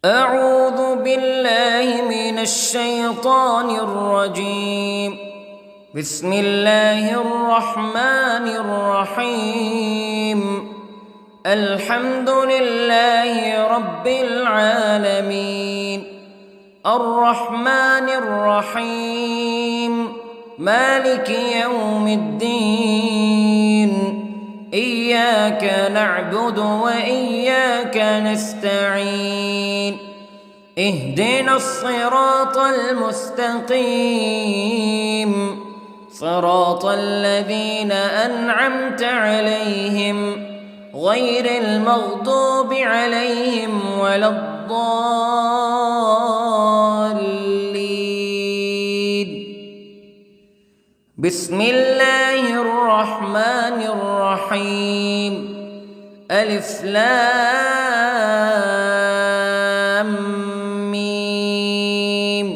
أعوذ بالله من الشيطان الرجيم. بسم الله الرحمن الرحيم. الحمد لله رب العالمين، الرحمن الرحيم، مالك يوم الدين. إياك نعبد وإياك نستعين. اهدنا الصراط المستقيم، صراط الذين أنعمت عليهم غير المغضوب عليهم ولا الضالين. بسم الله الرحمن الرحيم. ألف لام ميم.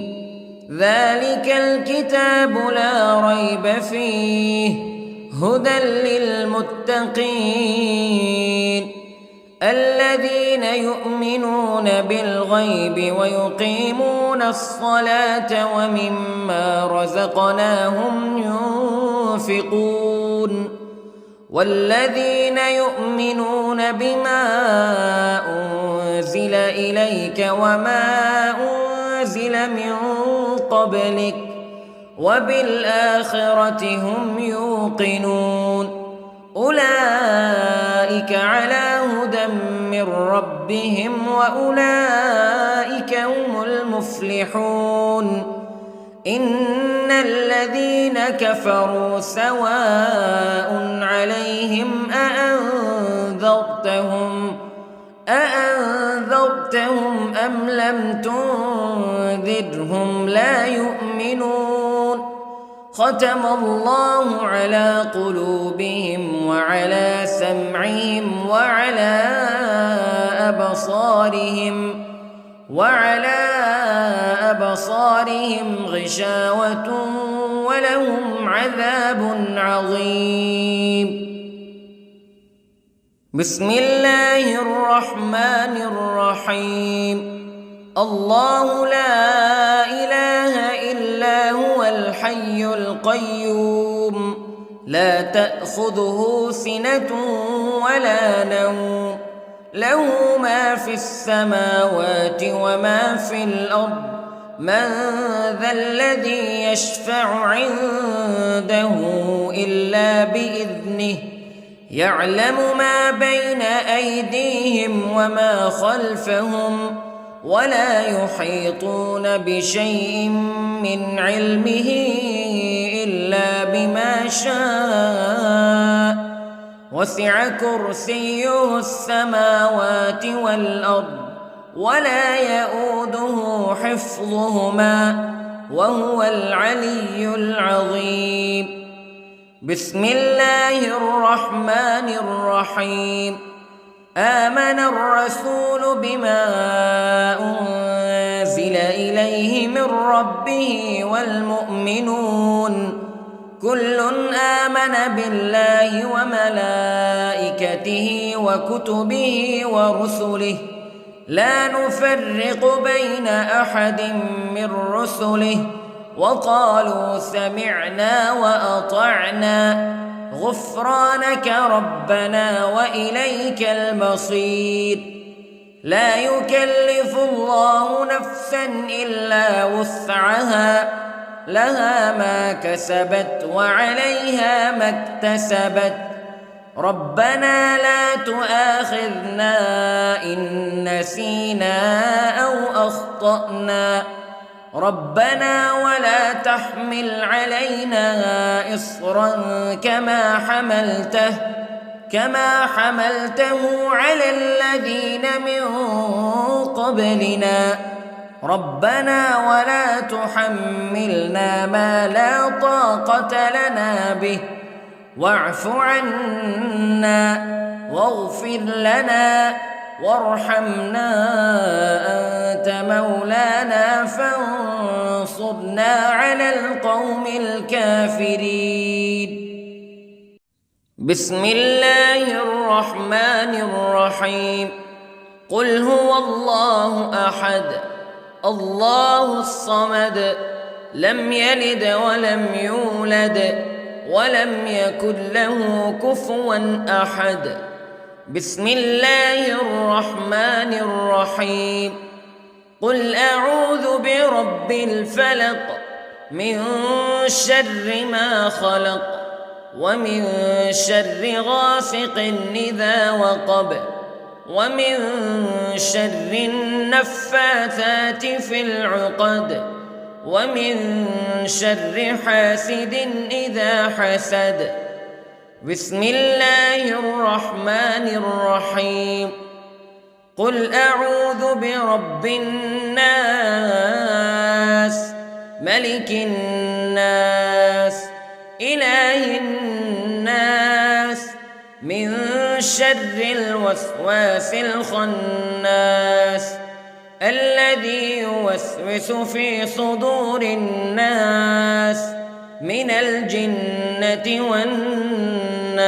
ذلك الكتاب لا ريب فيه هدى للمتقين الذين يؤمنون بالغيب ويقيمون الصلاة ومما رزقناهم ينفقون والذين يؤمنون بما أنزل إليك وما أنزل من قبلك وبالآخرة هم يوقنون. أولئك على هدى من ربهم وأولئك هم المفلحون. إن الذين كفروا سواء عليهم أأنذرتهم أم لم تنذرهم لا يؤمنون. ختم الله على قلوبهم وعلى سمعهم وعلى أبصارهم غشاوة ولهم عذاب عظيم. بسم الله الرحمن الرحيم. الله لا إله إلا هو الحي القيوم لا تأخذه سنة ولا نوم له ما في السماوات وما في الأرض. من ذا الذي يشفع عنده إلا بإذنه يعلم ما بين أيديهم وما خلفهم ولا يحيطون بشيء من علمه إلا بما شاء. وسع كرسيه السماوات والأرض ولا يؤوده حفظهما وهو العلي العظيم. بسم الله الرحمن الرحيم. آمن الرسول بما أنزل إليه من ربه والمؤمنون كل آمن بالله وملائكته وكتبه ورسله لا نفرق بين أحد من رسله وقالوا سمعنا وأطعنا غفرانك ربنا وإليك المصير. لا يكلف الله نفسا إلا وسعها لها ما كسبت وعليها ما اكتسبت. ربنا لا تؤاخذنا إن نسينا أو أخطأنا ربنا ولا تحمل علينا إصرا كما حملته على الذين من قبلنا ربنا ولا تحملنا ما لا طاقة لنا به واعف عنا واغفر لنا وارحمنا أنت مولانا فانصرنا على القوم الكافرين. بسم الله الرحمن الرحيم. قل هو الله أحد الله الصمد لم يلد ولم يولد ولم يكن له كفوا أحد. بسم الله الرحمن الرحيم. قل أعوذ برب الفلق من شر ما خلق ومن شر غاسق إذا وقب ومن شر النفاثات في العقد ومن شر حاسد إذا حسد. بسم الله الرحمن الرحيم. قل أعوذ برب الناس ملك الناس إله الناس من شر الوسواس الخناس الذي يوسوس في صدور الناس من الجنة والناس.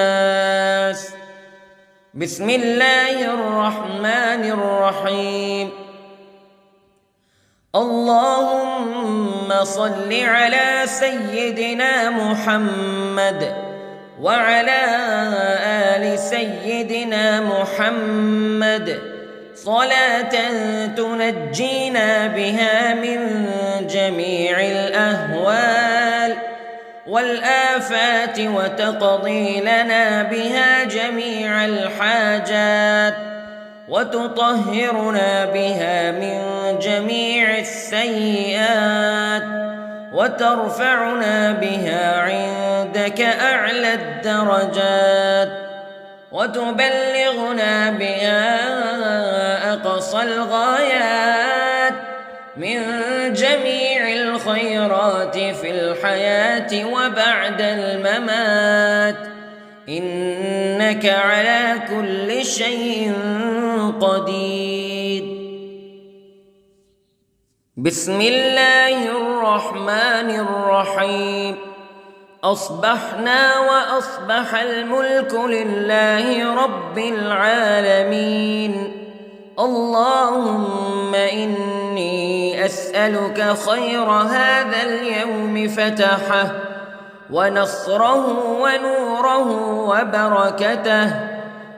بسم الله الرحمن الرحيم. اللهم صل على سيدنا محمد وعلى آل سيدنا محمد صلاة تنجينا بها من جميع الأهوال والآفات وتقضي لنا بها جميع الحاجات وتطهرنا بها من جميع السيئات وترفعنا بها عندك أعلى الدرجات وتبلغنا بها أقصى الغايات من جميع الخيرات في الحياة وبعد الممات إنك على كل شيء قدير. بسم الله الرحمن الرحيم. أصبحنا وأصبح الملك لله رب العالمين. اللهم إني أسألك خير هذا اليوم فتحه ونصره ونوره وبركته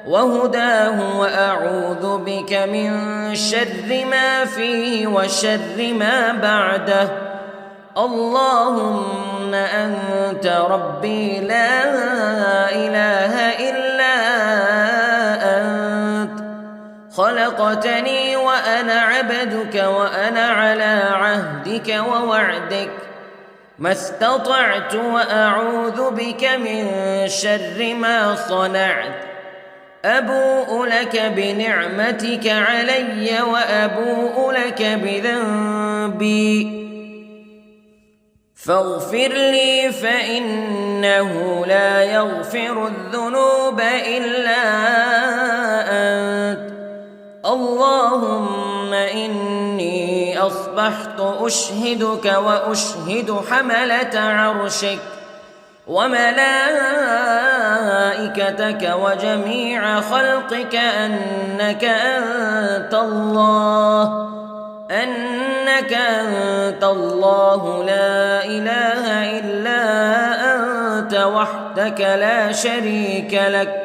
وهداه وأعوذ بك من شر ما فيه وشر ما بعده. اللهم أنت ربي لا إله إلا أنت خلقتني وأنا عبدك وأنا على عهدك ووعدك ما استطعت وأعوذ بك من شر ما صنعت. أبوء لك بنعمتك علي وأبوء لك بذنبي فاغفر لي فإنه لا يغفر الذنوب إلا أنت. اللهم إني أصبحت أشهدك وأشهد حملة عرشك وملائكتك وجميع خلقك أنك أنت الله لا إله إلا أنت وحدك لا شريك لك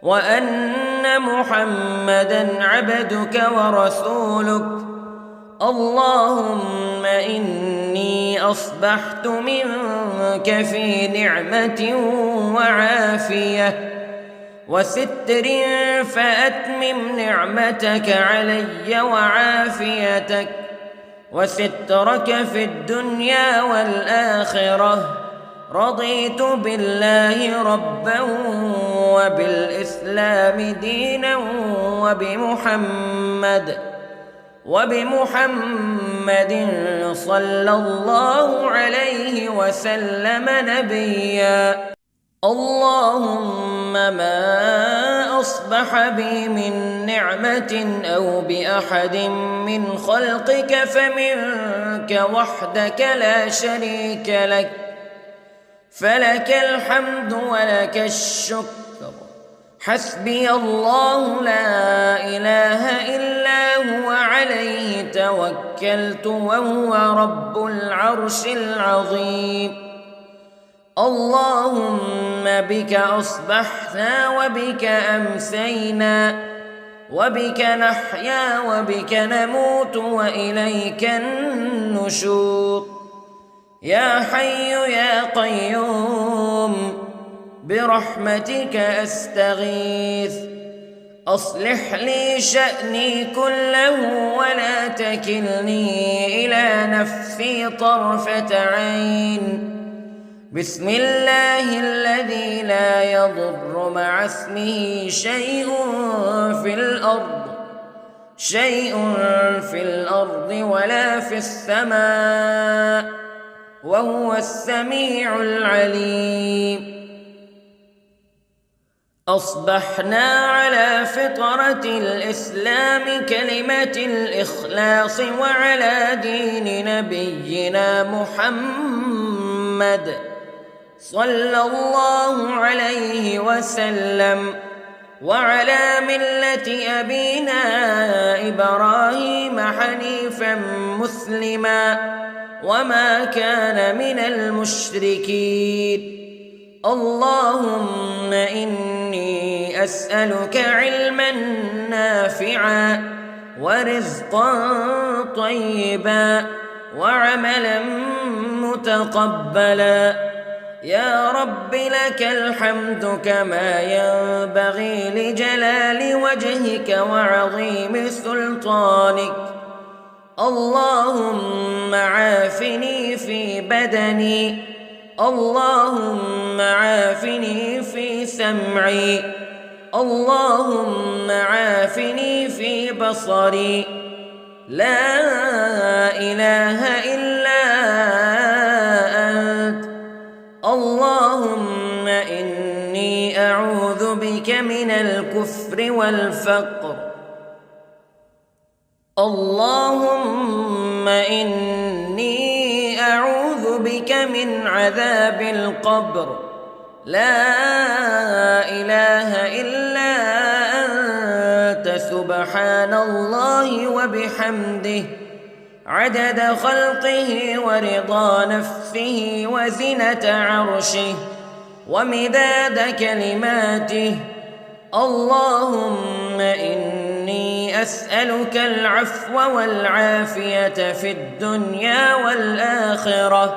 وأن محمدًا عبدك ورسولك. اللهم إني أصبحت منك في نعمة وعافية وستر فأتمم نعمتك علي وعافيتك وسترك في الدنيا والآخرة. رضيت بالله ربا وبالإسلام دينا وبمحمد صلى الله عليه وسلم نبيا. اللهم ما أصبح بي من نعمة أو بأحد من خلقك فمنك وحدك لا شريك لك فلك الحمد ولك الشكر حسبي الله لا إله إلا هو عليه توكلت وهو رب العرش العظيم. اللهم بك أصبحنا وبك أمسينا وبك نحيا وبك نموت وإليك النشور. يا حي يا قيوم برحمتك أستغيث، أصلح لي شأني كله ولا تكلني إلى نفسي طرفة عين. بسم الله الذي لا يضر مع اسمه شيء في الأرض ولا في السماء وهو السميع العليم. أصبحنا على فطرة الإسلام كلمة الإخلاص وعلى دين نبينا محمد صلى الله عليه وسلم وعلى ملة أبينا إبراهيم حنيفا مسلما وما كان من المشركين. اللهم إني أسألك علما نافعا ورزقا طيبا وعملا متقبلا. يا رب لك الحمد كما ينبغي لجلال وجهك وعظيم سلطانك. اللهم عافني في بدني، اللهم عافني في سمعي، اللهم عافني في بصري. لا إله إلا أنت. اللهم إني أعوذ بك من الكفر والفقر. اللهم إني أعوذ بك من عذاب القبر. لا إله إلا أنت سبحان الله وبحمده عدد خلقه ورضا نفسه وزنة عرشه ومداد كلماته. اللهم إني أسألك العفو والعافية في الدنيا والآخرة.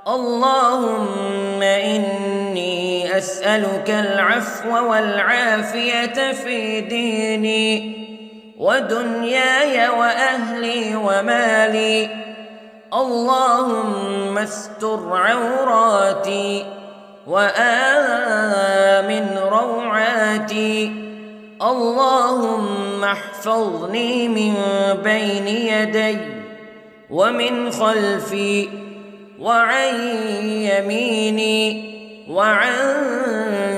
اللهم إني أسألك العفو والعافية في ديني ودنياي وأهلي ومالي. اللهم استر عوراتي وآمن روعاتي. اللهم احفظني من بين يدي ومن خلفي وعن يميني وعن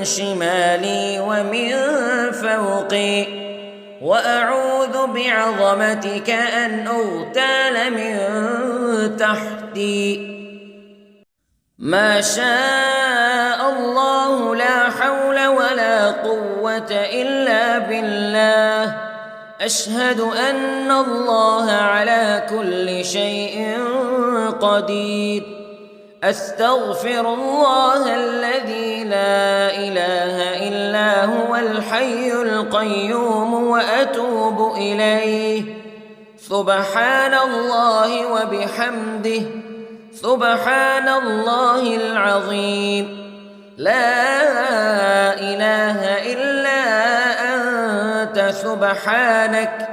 شمالي ومن فوقي، وأعوذ بعظمتك أن أغتال من تحتي. ما شاء الله لا حول ولا قوة إلا بالله. أشهد أن الله على كل شيء قدير. أستغفر الله الذي لا إله إلا هو الحي القيوم وأتوب إليه. سبحان الله وبحمده سبحان الله العظيم. لا إله إلا أنت سبحانك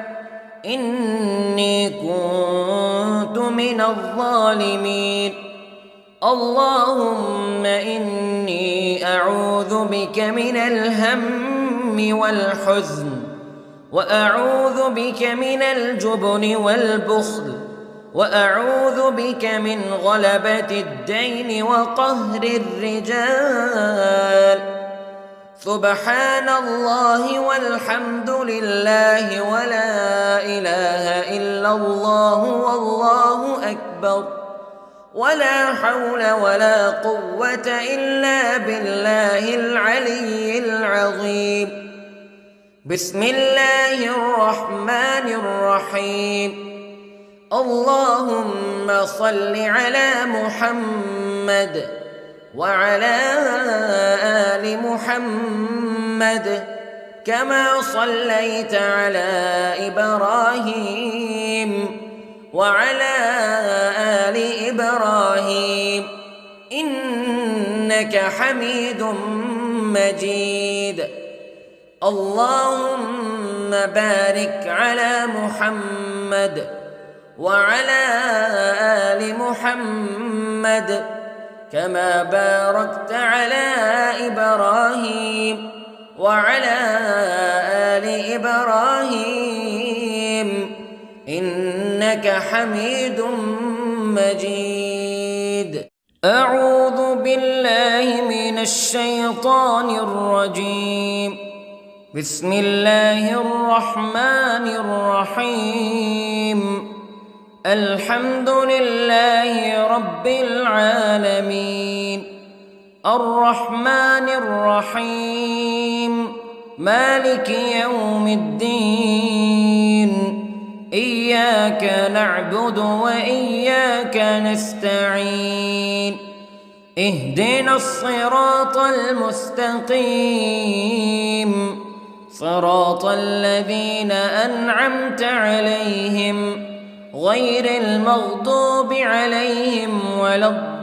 إني كنت من الظالمين. اللهم إني أعوذ بك من الهم والحزن، وأعوذ بك من الجبن والبخل، وأعوذ بك من غلبة الدين وقهر الرجال. سبحان الله والحمد لله ولا إله إلا الله والله أكبر. ولا حول ولا قوة إلا بالله العلي العظيم. بسم الله الرحمن الرحيم. اللهم صل على محمد وعلى آل محمد كما صليت على إبراهيم وعلى آل إبراهيم إنك حميد مجيد. اللهم بارك على محمد وعلى آل محمد كما باركت على إبراهيم وعلى آل إبراهيم إنك حميد مجيد. أعوذ بالله من الشيطان الرجيم. بسم الله الرحمن الرحيم. الحمد لله رب العالمين الرحمن الرحيم مالك يوم الدين إياك نعبد وإياك نستعين اهدنا الصراط المستقيم صراط الذين أنعمت عليهم غير المغضوب عليهم ولا الضالين.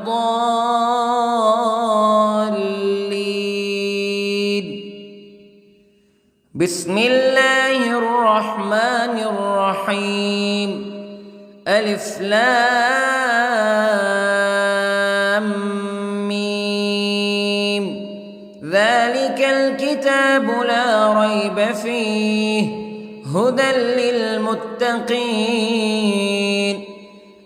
بسم الله الرحمن الرحيم. ألف لام ميم. ذلك الكتاب لا ريب فيه هدى للمتقين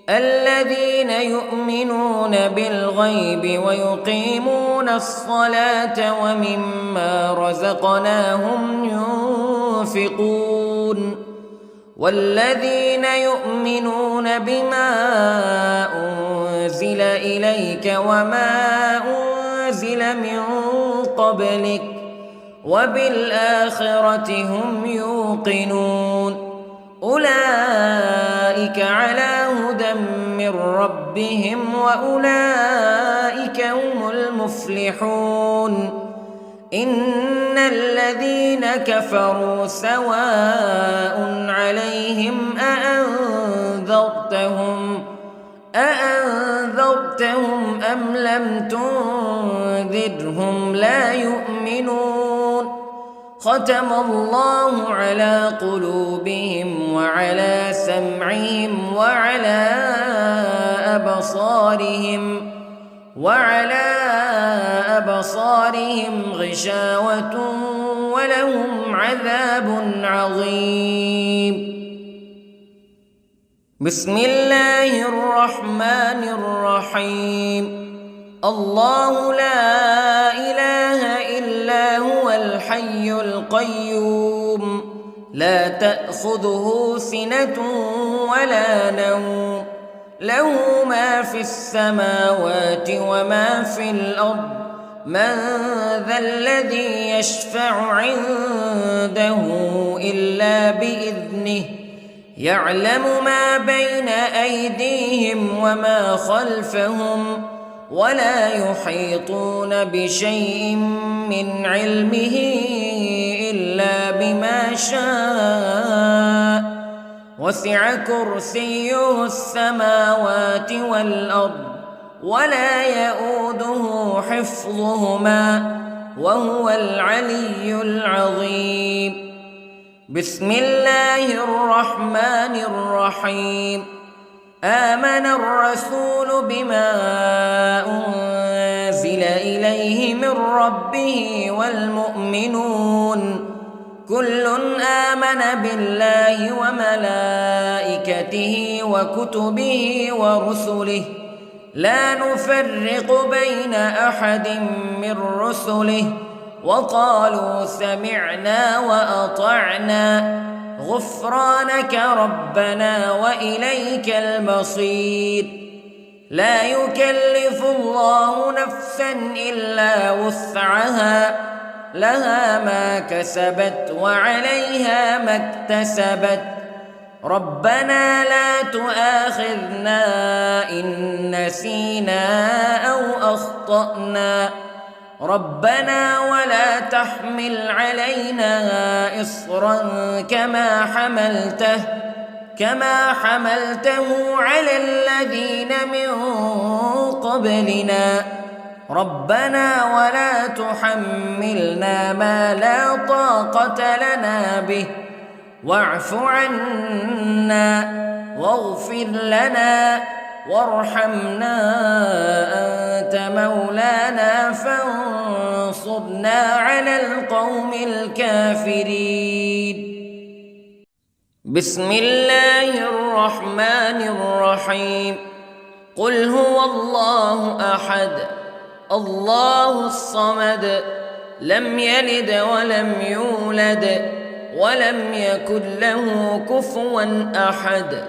الذين يؤمنون بالغيب ويقيمون الصلاة ومما رزقناهم ينفقون والذين يؤمنون بما أنزل إليك وما أنزل من قبلك وبالآخرة هم يوقنون أولئك على هدى من ربهم وأولئك هم المفلحون. إن الذين كفروا سواء عليهم أأنذرتهم أم لم تنذرهم لا يؤمنون. ختم الله على قلوبهم وعلى سمعهم وعلى أبصارهم غشاوة ولهم عذاب عظيم. بسم الله الرحمن الرحيم. الله لا إله إلا هو الحي القيوم لا تأخذه سنة ولا نوم له ما في السماوات وما في الأرض من ذا الذي يشفع عنده إلا بإذنه يعلم ما بين أيديهم وما خلفهم ولا يحيطون بشيء من علمه إلا بما شاء وسع كرسيه السماوات والأرض ولا يؤوده حفظهما وهو العلي العظيم. بسم الله الرحمن الرحيم. آمن الرسول بما أنزل إليه من ربه والمؤمنون كل آمن بالله وملائكته وكتبه ورسله لا نفرق بين أحد من رسله وقالوا سمعنا وأطعنا غفرانك ربنا وإليك المصير. لا يكلف الله نفسا إلا وسعها لها ما كسبت وعليها ما اكتسبت ربنا لا تؤاخذنا إن نسينا أو أخطأنا ربنا ولا تحمل علينا إصرا كما حملته على الذين من قبلنا ربنا ولا تحملنا ما لا طاقة لنا به واعف عنا واغفر لنا وارحمنا أنت مولانا فانصرنا على القوم الكافرين. بسم الله الرحمن الرحيم. قل هو الله أحد الله الصمد لم يلد ولم يولد ولم يكن له كفوا أحد.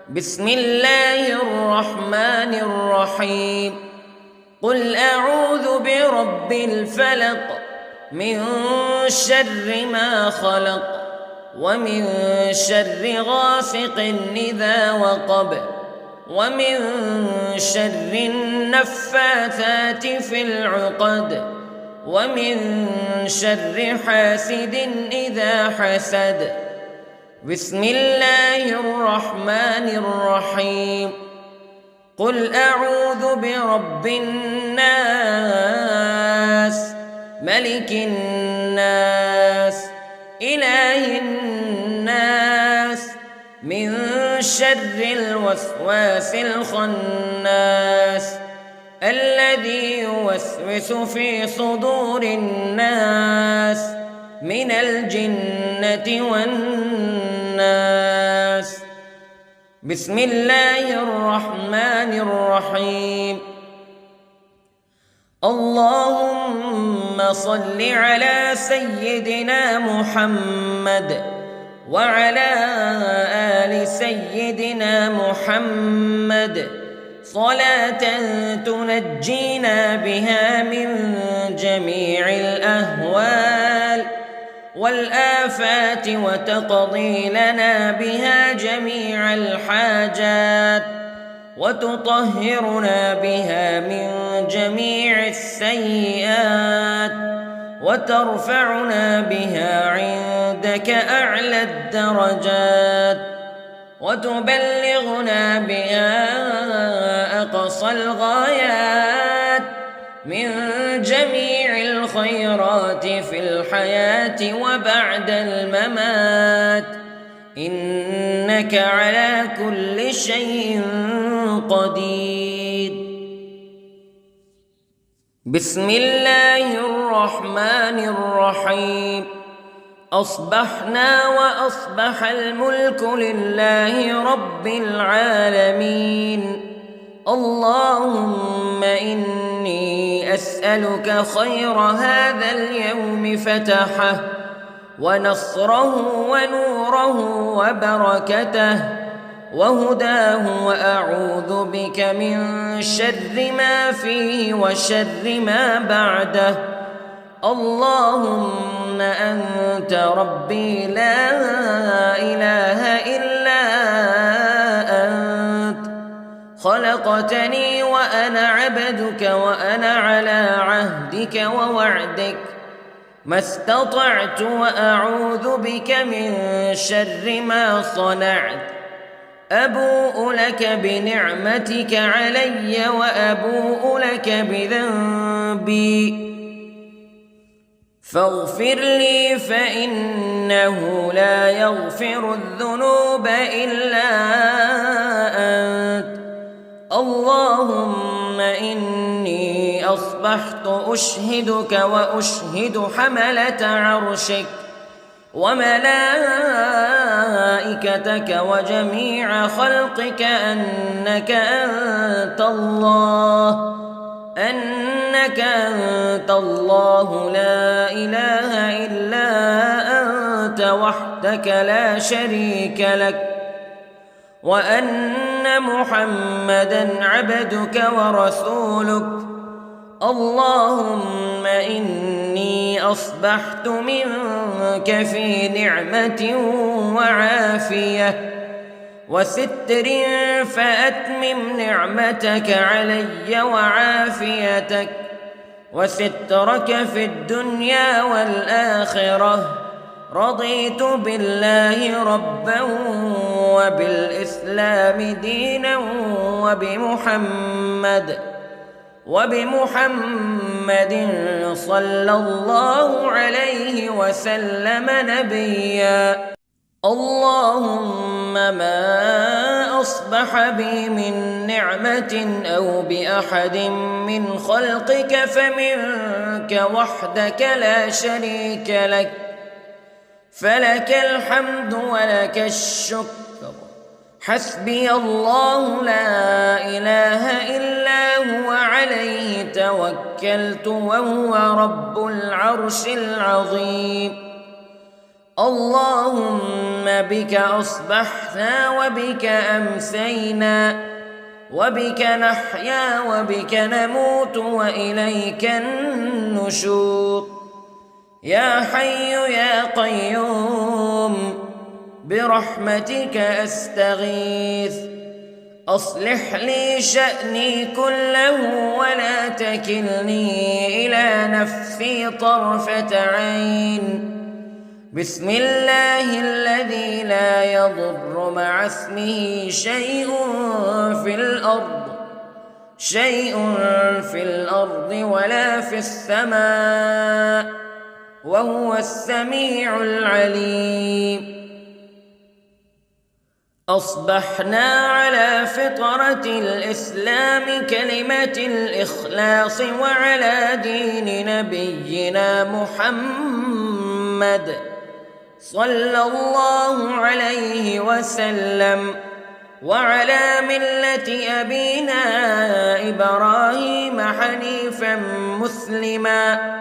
بسم الله الرحمن الرحيم. قل أعوذ برب الفلق من شر ما خلق ومن شر غاسق إذا وقب ومن شر النفاثات في العقد ومن شر حاسد إذا حسد. بسم الله الرحمن الرحيم. قل أعوذ برب الناس ملك الناس إله الناس من شر الوسواس الخناس الذي يوسوس في صدور الناس من الجنة والناس. بسم الله الرحمن الرحيم. اللهم صل على سيدنا محمد وعلى آل سيدنا محمد صلاة تنجينا بها من جميع الأهوال والآفات وتقضي لنا بها جميع الحاجات وتطهرنا بها من جميع السيئات وترفعنا بها عندك أعلى الدرجات وتبلغنا بها أقصى الغايات من جميع الخيرات في الحياة وبعد الممات إنك على كل شيء قدير. بسم الله الرحمن الرحيم. أصبحنا وأصبح الملك لله رب العالمين. اللهم إني أسألك خير هذا اليوم فتحه ونصره ونوره وبركته وهداه وأعوذ بك من شر ما فيه وشر ما بعده. اللهم أنت ربي لا إله إلا أنت خلقتني وأنا عبدك وأنا على عهدك ووعدك ما استطعت وأعوذ بك من شر ما صنعت. أبوء لك بنعمتك علي وأبوء لك بذنبي فاغفر لي فإنه لا يغفر الذنوب إلا أنت. اللهم إني أصبحت أشهدك وأشهد حملة عرشك وملائكتك وجميع خلقك أنك أنت الله لا إله إلا أنت وحدك لا شريك لك وأن أن محمدًا عبدك ورسولك. اللهم إني أصبحت منك في نعمة وعافية وستر، فأتمم نعمتك علي وعافيتك وسترك في الدنيا والآخرة. رضيت بالله ربًا وبالإسلام دينًا وبمحمد صلى الله عليه وسلم نبيًا. اللهم ما أصبح بي من نعمة أو بأحد من خلقك فمنك وحدك لا شريك لك، فلك الحمد ولك الشكر. حسبي الله لا إله إلا هو عليه توكلت وهو رب العرش العظيم. اللهم بك أصبحنا وبك أمسينا وبك نحيا وبك نموت وإليك النشور. يا حي يا قيوم برحمتك أستغيث، أصلح لي شأني كله ولا تكلني إلى نفسي طرفة عين. بسم الله الذي لا يضر مع اسمه شيء في الأرض ولا في السماء، وهو السميع العليم. أصبحنا على فطرة الإسلام كلمة الإخلاص وعلى دين نبينا محمد صلى الله عليه وسلم، وعلى ملة أبينا إبراهيم حنيفا مسلما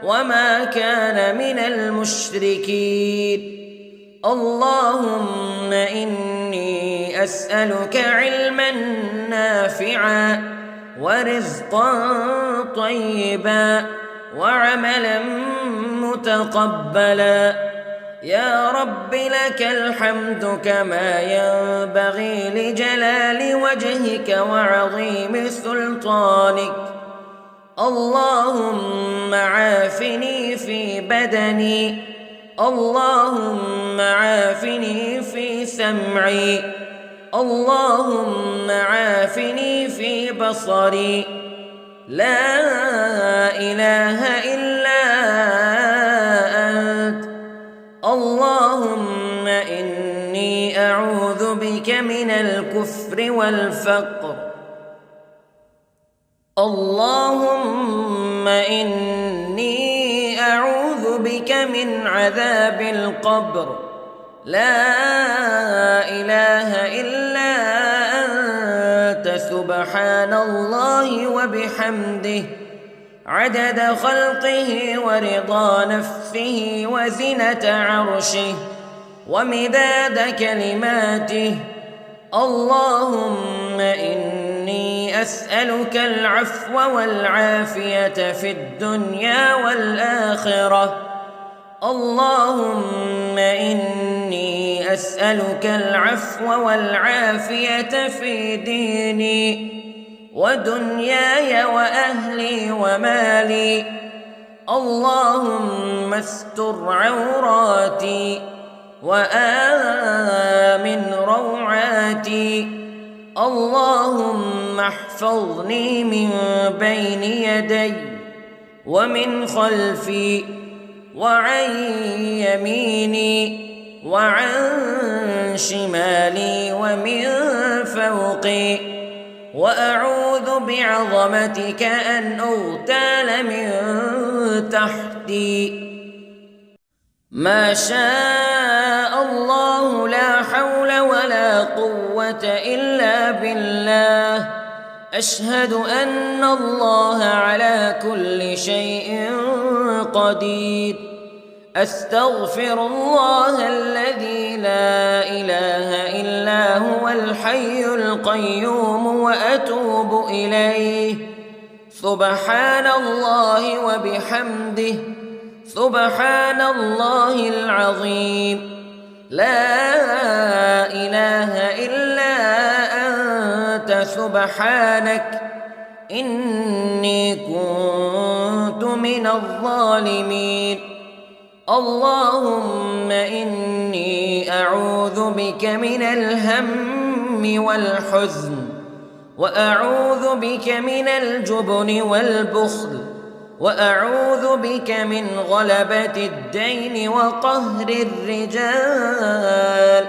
وما كان من المشركين. اللهم إني أسألك علما نافعا ورزقا طيبا وعملا متقبلا. يا رب لك الحمد كما ينبغي لجلال وجهك وعظيم سلطانك. اللهم عافني في بدني، اللهم عافني في سمعي، اللهم عافني في بصري. لا إله إلا أنت. اللهم إني أعوذ بك من الكفر والفقر. اللهم إني أعوذ بك من عذاب القبر. لا إله إلا أنت سبحان الله وبحمده عدد خلقه ورضا نفسه وزنة عرشه ومداد كلماته. اللهم إني أسألك العفو والعافية في الدنيا والآخرة. اللهم إني أسألك العفو والعافية في ديني ودنياي وأهلي ومالي. اللهم استر عوراتي وآمن روعاتي. اللهم احفظني من بين يدي ومن خلفي وعن يميني وعن شمالي ومن فوقي، وأعوذ بعظمتك أن أغتال من تحتي. ما شاء الله لا حول ولا قوة إلا بالله. أشهد أن الله على كل شيء قدير. أستغفر الله الذي لا إله إلا هو الحي القيوم وأتوب إليه. سبحان الله وبحمده، سبحان الله العظيم. لا إله إلا أنت سبحانك إني كنت من الظالمين. اللهم إني أعوذ بك من الهم والحزن، وأعوذ بك من الجبن والبخل، وأعوذ بك من غلبة الدين وقهر الرجال.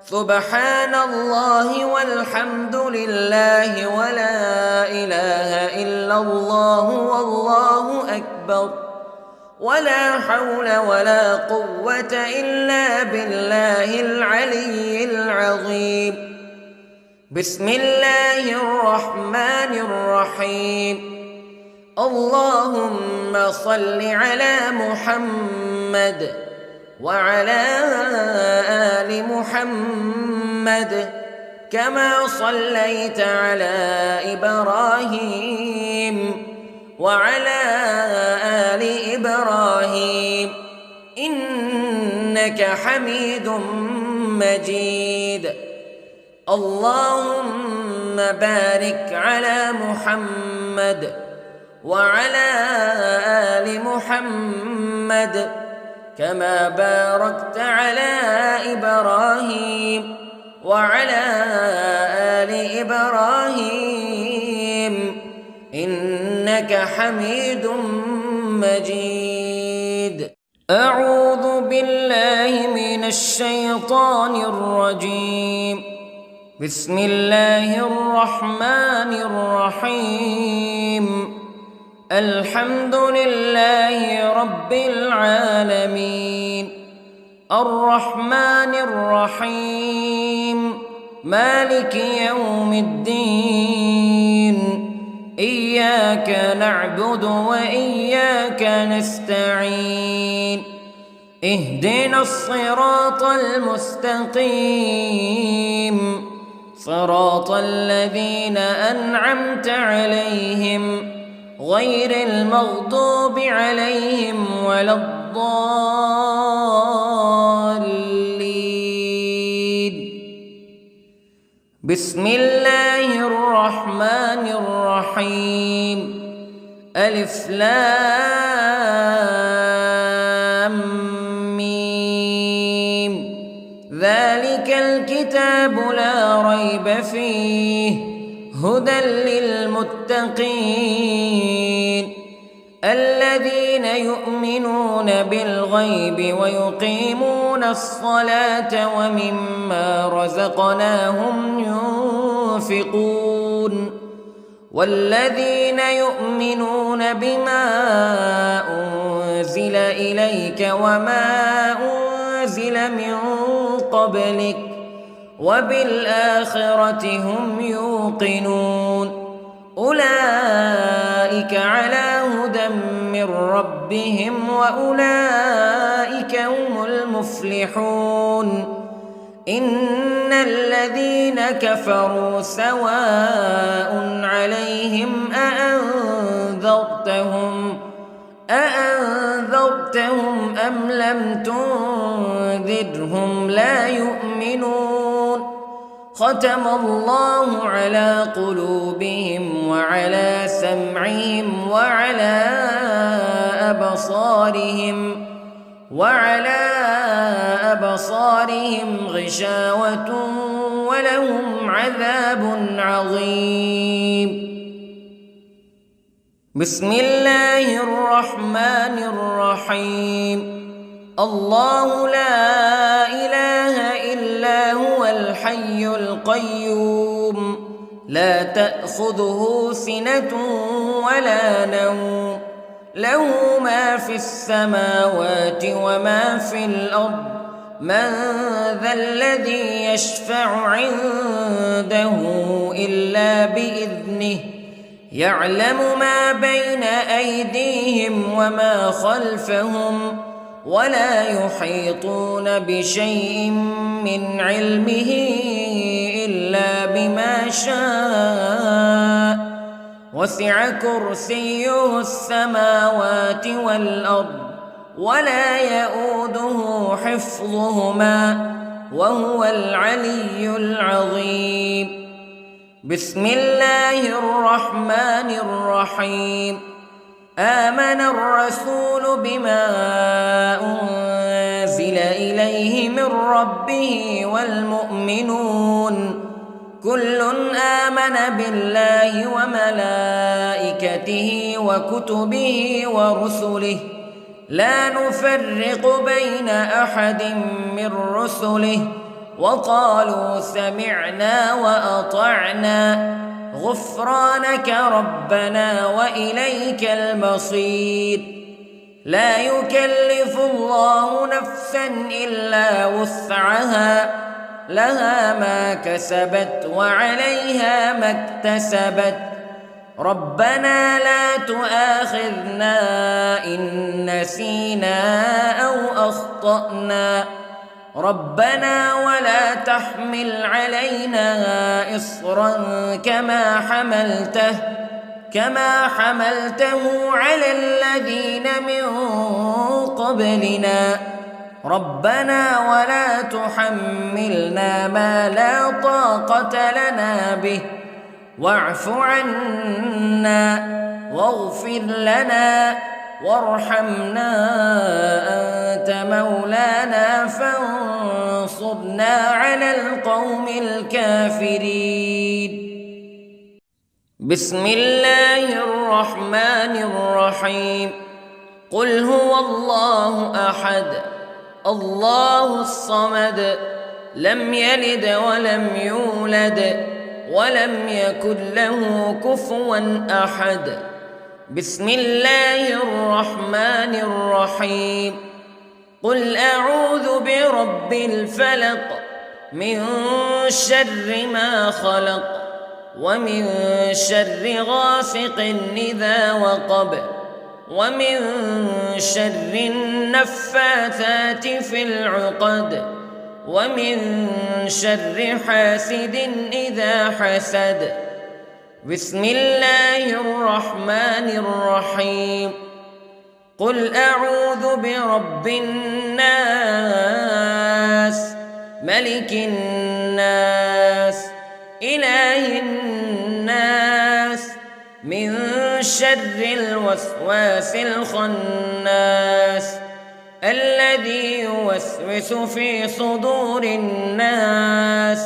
سبحان الله والحمد لله ولا إله إلا الله والله أكبر، ولا حول ولا قوة إلا بالله العلي العظيم. بسم الله الرحمن الرحيم. اللهم صل على محمد وعلى آل محمد كما صليت على إبراهيم وعلى آل إبراهيم إنك حميد مجيد. اللهم بارك على محمد وعلى آل محمد كما باركت على إبراهيم وعلى آل إبراهيم إنك حميد مجيد. أعوذ بالله من الشيطان الرجيم. بسم الله الرحمن الرحيم. الحمد لله رب العالمين، الرحمن الرحيم، مالك يوم الدين. إياك نعبد وإياك نستعين. اهدنا الصراط المستقيم، صراط الذين أنعمت عليهم غير المغضوب عليهم ولا الضالين. بسم الله الرحمن الرحيم. ألف لام ميم. ذلك الكتاب لا ريب فيه هدى للمتقين الذين يؤمنون بالغيب ويقيمون الصلاة ومما رزقناهم ينفقون والذين يؤمنون بما أنزل إليك وما أنزل من قبلك وبالآخرة هم يوقنون أولئك على هدى من ربهم وأولئك هم المفلحون. إن الذين كفروا سواء عليهم أأنذرتهم أم لم تنذرهم لا يؤمنون. ختم الله على قلوبهم وعلى سمعهم وعلى أبصارهم غشاوة ولهم عذاب عظيم. بسم الله الرحمن الرحيم. الله لا إله إلا هو الحي القيوم لا تأخذه سنة ولا نوم له ما في السماوات وما في الأرض من ذا الذي يشفع عنده إلا بإذنه يعلم ما بين أيديهم وما خلفهم ولا يحيطون بشيء من علمه إلا بما شاء وسع كرسيه السماوات والأرض ولا يؤوده حفظهما وهو العلي العظيم. بسم الله الرحمن الرحيم. آمن الرسول بما أنزل إليه من ربه والمؤمنون كل آمن بالله وملائكته وكتبه ورسله لا نفرق بين أحد من رسله وقالوا سمعنا وأطعنا غفرانك ربنا وإليك المصير. لا يكلف الله نفسا إلا وسعها لها ما كسبت وعليها ما اكتسبت ربنا لا تؤاخذنا إن نسينا أو أخطأنا ربنا ولا تحمل علينا إصرا كما حملته على الذين من قبلنا ربنا ولا تحملنا ما لا طاقة لنا به واعف عنا واغفر لنا وارحمنا أنت مولانا فانصرنا على القوم الكافرين. بسم الله الرحمن الرحيم. قل هو الله أحد الله الصمد لم يلد ولم يولد ولم يكن له كفوا أحد. بسم الله الرحمن الرحيم. قل أعوذ برب الفلق من شر ما خلق ومن شر غاسق إذا وقب ومن شر النفاثات في العقد ومن شر حاسد إذا حسد. بسم الله الرحمن الرحيم. قل أعوذ برب الناس ملك الناس إله الناس من شر الوسواس الخناس الذي يوسوس في صدور الناس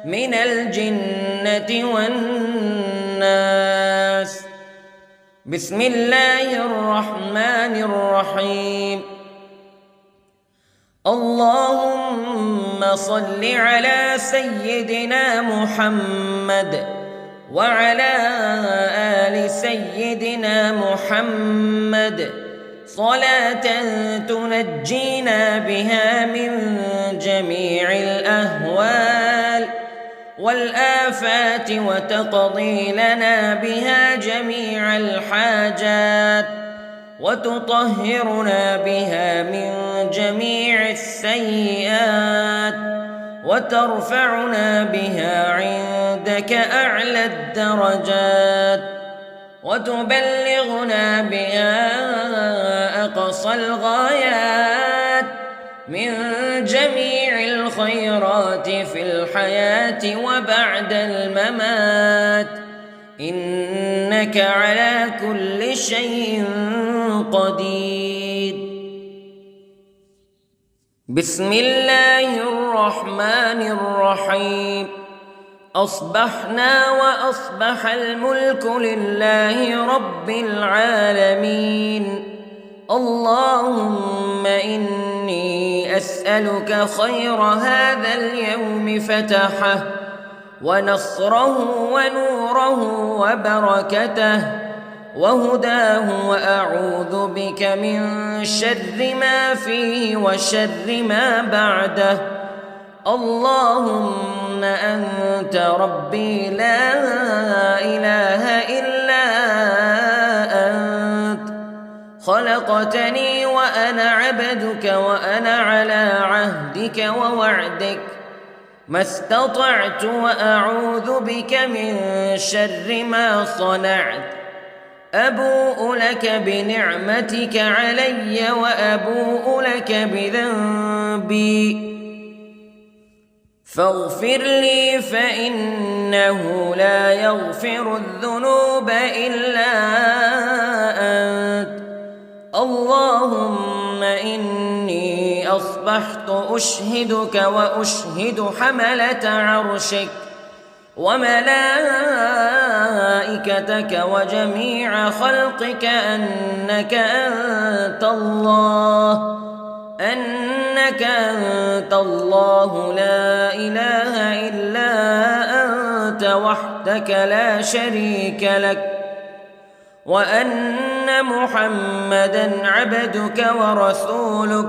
من الجنة والناس. بسم الله الرحمن الرحيم. اللهم صل على سيدنا محمد وعلى آل سيدنا محمد صلاة تنجينا بها من جميع الأهوال والآفات وتقضي لنا بها جميع الحاجات وتطهرنا بها من جميع السيئات وترفعنا بها عندك أعلى الدرجات وتبلغنا بها أقصى الغايات من جميع الخيرات في الحياة وبعد الممات إنك على كل شيء قدير. بسم الله الرحمن الرحيم. أصبحنا وأصبح الملك لله رب العالمين. اللهم إني أسألك خير هذا اليوم فتحه ونصره ونوره وبركته وهداه وأعوذ بك من شر ما فيه وشر ما بعده. اللهم أنت ربي لا إله إلا أنت خلقتني وأنا عبدك وأنا على عهدك ووعدك ما استطعت وأعوذ بك من شر ما صنعت أبوء لك بنعمتك علي وأبوء لك بذنبي فاغفر لي فإنه لا يغفر الذنوب إلا أنت اللهم إني أصبحت أشهدك وأشهد حملة عرشك وملائكتك وجميع خلقك أنك أنت الله لا إله إلا أنت وحدك لا شريك لك وأن محمدًا عبدك ورسولك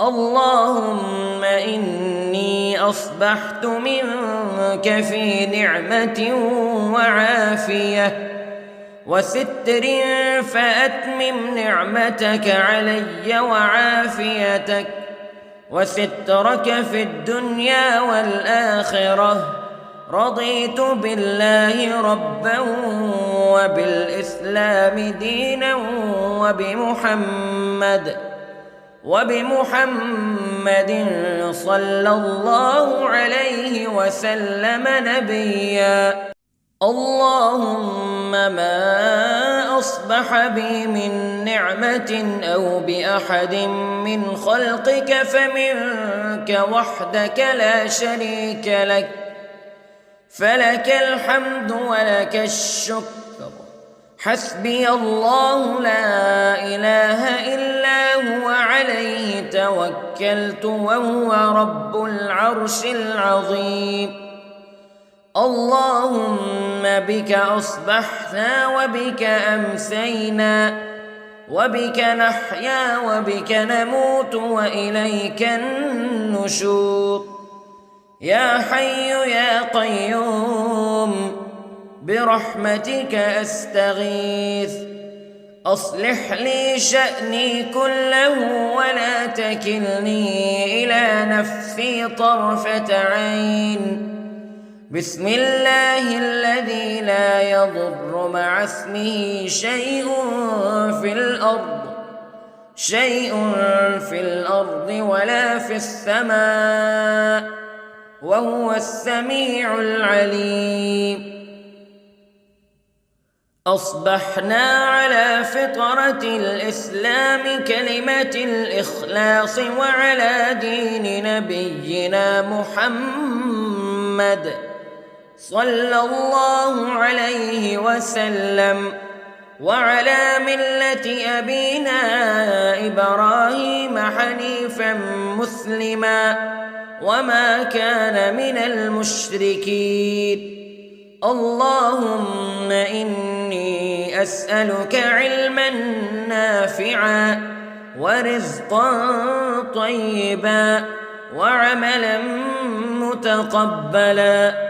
اللهم إني أصبحت منك في نعمة وعافية وستر فأتمم نعمتك علي وعافيتك وسترك في الدنيا والآخرة رضيت بالله ربا وبالإسلام دينا وبمحمد صلى الله عليه وسلم نبيا اللهم ما أصبح بي من نعمة أو بأحد من خلقك فمنك وحدك لا شريك لك فلك الحمد ولك الشكر حسبي الله لا إله إلا هو عليه توكلت وهو رب العرش العظيم اللهم بك أصبحنا وبك أمسينا وبك نحيا وبك نموت وإليك النشور يا حي يا قيوم برحمتك أستغيث أصلح لي شأني كله ولا تكلني إلى نفسي طرفة عين بسم الله الذي لا يضر مع اسمه شيء في الأرض ولا في السماء وهو السميع العليم أصبحنا على فطرة الإسلام كلمة الإخلاص وعلى دين نبينا محمد صلى الله عليه وسلم وعلى ملة أبينا إبراهيم حنيفا مسلما وما كان من المشركين اللهم إني أسألك علما نافعا ورزقا طيبا وعملا متقبلا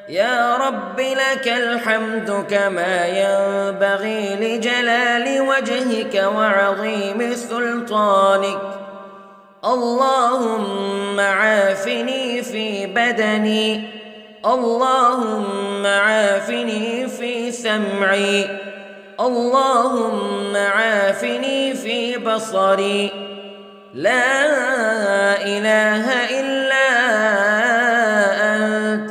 يا رب لك الحمد كما ينبغي لجلال وجهك وعظيم سلطانك اللهم عافني في بدني اللهم عافني في سمعي اللهم عافني في بصري لا إله إلا أنت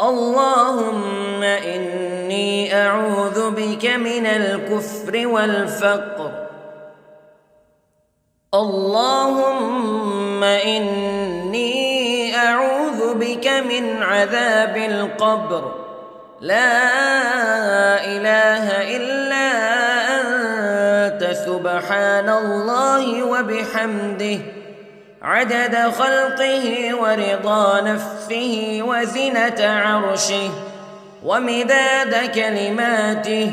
اللهم إني أعوذ بك من الكفر والفقر اللهم إني أعوذ بك من عذاب القبر لا إله إلا أنت سبحان الله وبحمده عدد خلقه ورضا نفسه وزنة عرشه ومداد كلماته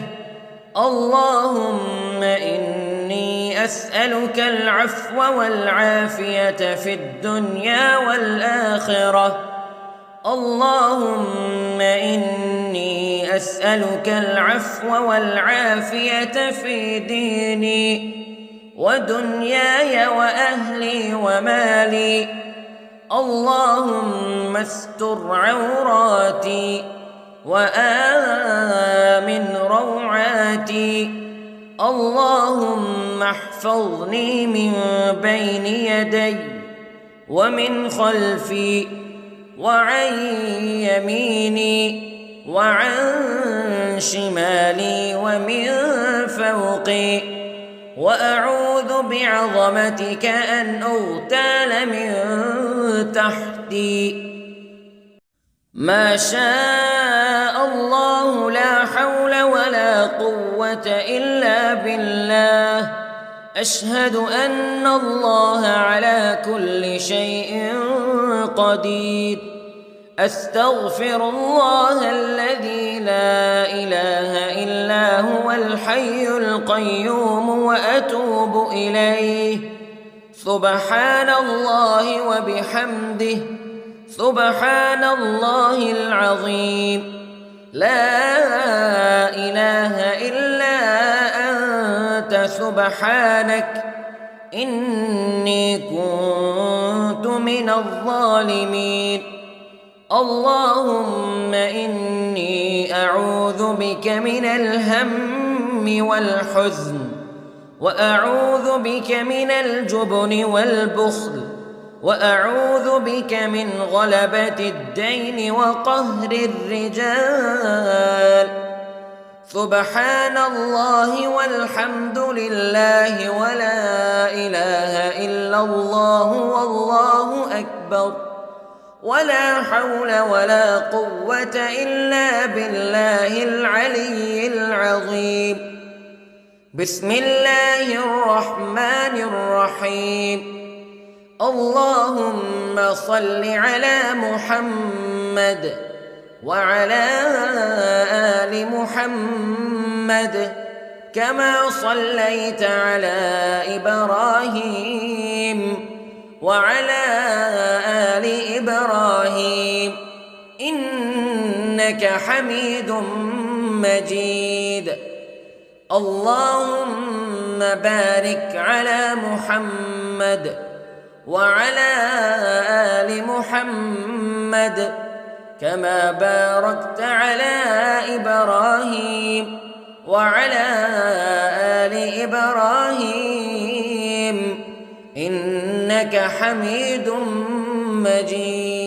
اللهم إني أسألك العفو والعافية في الدنيا والآخرة اللهم إني أسألك العفو والعافية في ديني ودنياي وأهلي ومالي. اللهم استر عوراتي وآمن روعاتي. اللهم احفظني من بين يدي ومن خلفي وعن يميني وعن شمالي ومن فوقي، وأعوذ بعظمتك أن أغتال من تحتي. ما شاء الله لا حول ولا قوة إلا بالله. أشهد أن الله على كل شيء قدير. أستغفر الله الذي لا إله إلا هو الحي القيوم وأتوب إليه. سبحان الله وبحمده، سبحان الله العظيم. لا إله إلا أنت سبحانك إني كنت من الظالمين. اللهم إني أعوذ بك من الهم والحزن، وأعوذ بك من الجبن والبخل، وأعوذ بك من غلبة الدين وقهر الرجال. سبحان الله والحمد لله ولا إله إلا الله والله أكبر، ولا حول ولا قوة إلا بالله العلي العظيم. بسم الله الرحمن الرحيم. اللهم صل على محمد وعلى آل محمد كما صليت على إبراهيم وعلى آل إبراهيم إنك حميد مجيد. اللهم بارك على محمد وعلى آل محمد كما باركت على إبراهيم وعلى آل إبراهيم إنك حميد مجيد.